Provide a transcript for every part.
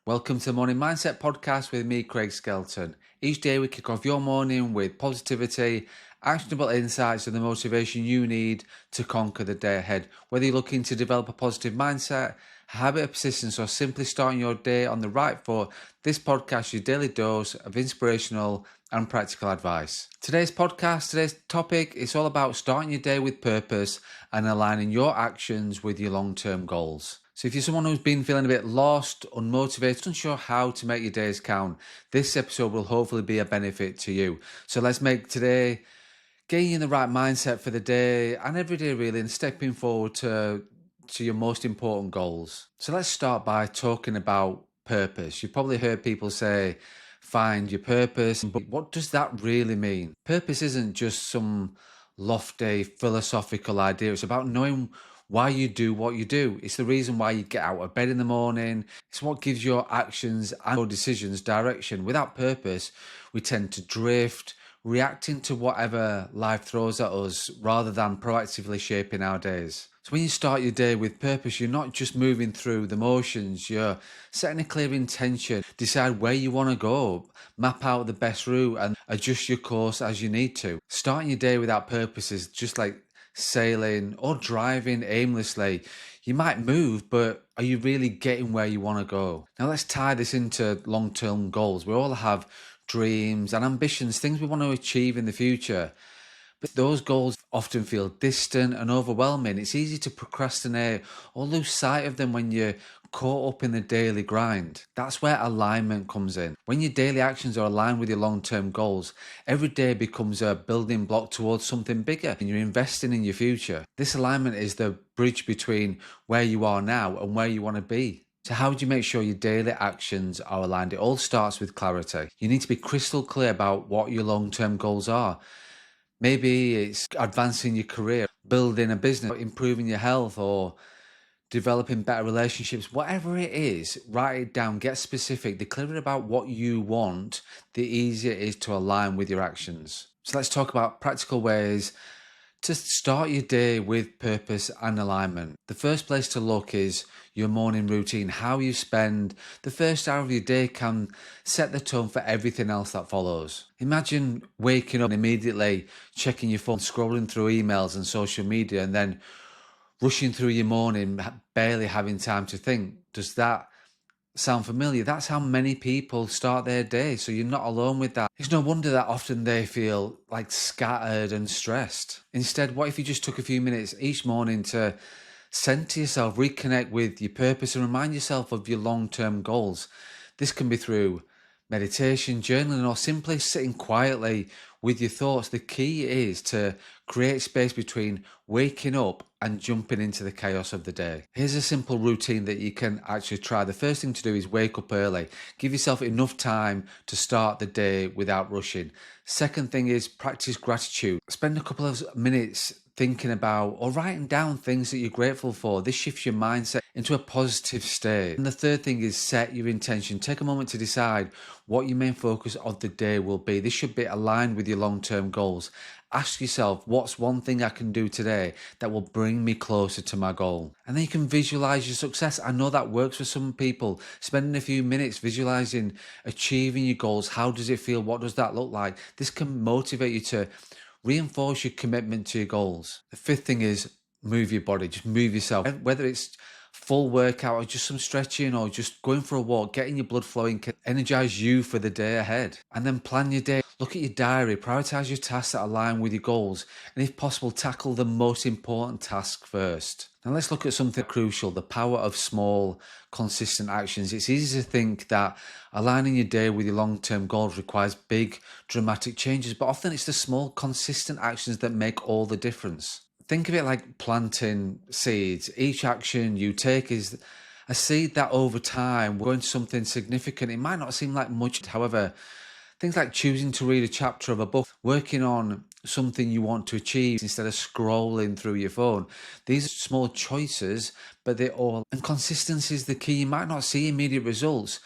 Welcome to the Morning Mindset Podcast with me, Craig Skelton. Each day we kick off your morning with positivity, actionable insights, and the motivation you need to conquer the day ahead. Whether you're looking to develop a positive mindset, a habit of persistence, or simply starting your day on the right foot, this podcast is your daily dose of inspirational and practical advice. Today's topic is all about starting your day with purpose and aligning your actions with your long-term goals. So if you're someone who's been feeling a bit lost, unmotivated, unsure how to make your days count, this episode will hopefully be a benefit to you. So let's make today getting you in the right mindset for the day and every day really, and stepping forward to your most important goals. So let's start by talking about purpose. You've probably heard people say, find your purpose, but what does that really mean? Purpose isn't just some lofty philosophical idea. It's about knowing why you do what you do. It's the reason why you get out of bed in the morning. It's what gives your actions and your decisions direction. Without purpose, we tend to drift, reacting to whatever life throws at us rather than proactively shaping our days. So when you start your day with purpose, you're not just moving through the motions, you're setting a clear intention, decide where you want to go, map out the best route and adjust your course as you need to. Starting your day without purpose is just like sailing or driving aimlessly. You might move, but are you really getting where you want to go? Now let's tie this into long-term goals. We all have dreams and ambitions, things we want to achieve in the future. But those goals often feel distant and overwhelming. It's easy to procrastinate or lose sight of them when you're caught up in the daily grind. That's where alignment comes in. When your daily actions are aligned with your long-term goals, every day becomes a building block towards something bigger and you're investing in your future. This alignment is the bridge between where you are now and where you want to be. So how do you make sure your daily actions are aligned? It all starts with clarity. You need to be crystal clear about what your long-term goals are. Maybe it's advancing your career, building a business, improving your health, or developing better relationships. Whatever it is, write it down, get specific, declare about what you want, the easier it is to align with your actions. So let's talk about practical ways to start your day with purpose and alignment. The first place to look is your morning routine. How you spend the first hour of your day can set the tone for everything else that follows. Imagine waking up and immediately checking your phone, scrolling through emails and social media, and then rushing through your morning, barely having time to think. Does that sound familiar? That's how many people start their day, so you're not alone with that. It's no wonder that often they feel like scattered and stressed. Instead, what if you just took a few minutes each morning to center yourself, reconnect with your purpose and remind yourself of your long-term goals? This can be through meditation, journaling, or simply sitting quietly with your thoughts. The key is to create space between waking up and jumping into the chaos of the day. Here's a simple routine that you can actually try. The first thing to do is wake up early. Give yourself enough time to start the day without rushing. Second thing is practice gratitude. Spend a couple of minutes thinking about or writing down things that you're grateful for. This shifts your mindset into a positive state. And the third thing is set your intention. Take a moment to decide what your main focus of the day will be. This should be aligned with your long-term goals. Ask yourself, what's one thing I can do today that will bring me closer to my goal? And then you can visualize your success. I know that works for some people. Spending a few minutes visualizing achieving your goals. How does it feel? What does that look like? This can motivate you to reinforce your commitment to your goals. The fifth thing is move your body. Just move yourself. Whether it's full workout or just some stretching or just going for a walk, getting your blood flowing can energize you for the day ahead. And then plan your day. Look at your diary, prioritize your tasks that align with your goals, and if possible, tackle the most important task first. Now let's look at something crucial, the power of small, consistent actions. It's easy to think that aligning your day with your long-term goals requires big, dramatic changes, but often it's the small, consistent actions that make all the difference. Think of it like planting seeds. Each action you take is a seed that over time will grow into something significant. It might not seem like much, however, things like choosing to read a chapter of a book, working on something you want to achieve instead of scrolling through your phone. These are small choices, but and consistency is the key. You might not see immediate results,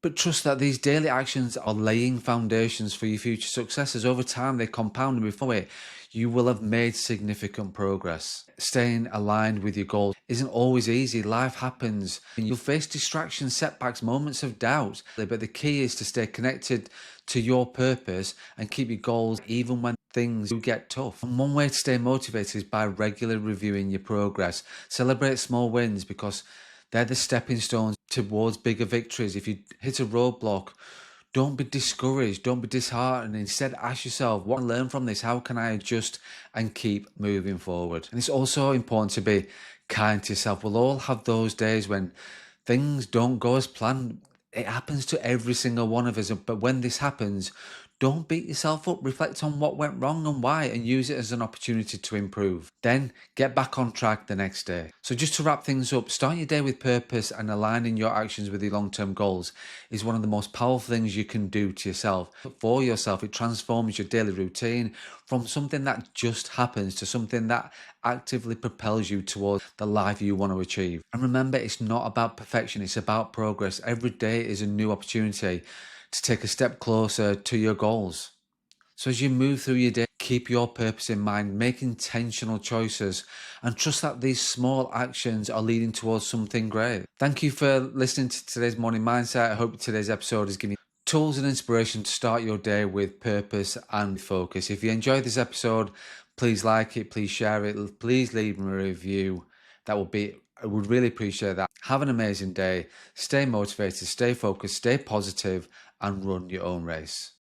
But trust that these daily actions are laying foundations for your future successes. Over time, they compound, and before it, you will have made significant progress. Staying aligned with your goals isn't always easy. Life happens, and you'll face distractions, setbacks, moments of doubt. But the key is to stay connected to your purpose and keep your goals even when things do get tough. And one way to stay motivated is by regularly reviewing your progress. Celebrate small wins, because they're the stepping stones towards bigger victories. If you hit a roadblock, don't be discouraged, don't be disheartened. Instead, ask yourself, what can I learn from this? How can I adjust and keep moving forward? And it's also important to be kind to yourself. We'll all have those days when things don't go as planned. It happens to every single one of us. But when this happens, don't beat yourself up. Reflect on what went wrong and why, and use it as an opportunity to improve. Then get back on track the next day. So just to wrap things up, starting your day with purpose and aligning your actions with your long-term goals is one of the most powerful things you can do to yourself. For yourself, it transforms your daily routine from something that just happens to something that actively propels you towards the life you want to achieve. And remember, it's not about perfection, it's about progress. Every day is a new opportunity to take a step closer to your goals. So as you move through your day, keep your purpose in mind, make intentional choices, and trust that these small actions are leading towards something great. Thank you for listening to today's Morning Mindset. I hope today's episode has given you tools and inspiration to start your day with purpose and focus. If you enjoyed this episode, please like it, please share it, please leave me a review. I would really appreciate that. Have an amazing day. Stay motivated, stay focused, stay positive, and run your own race.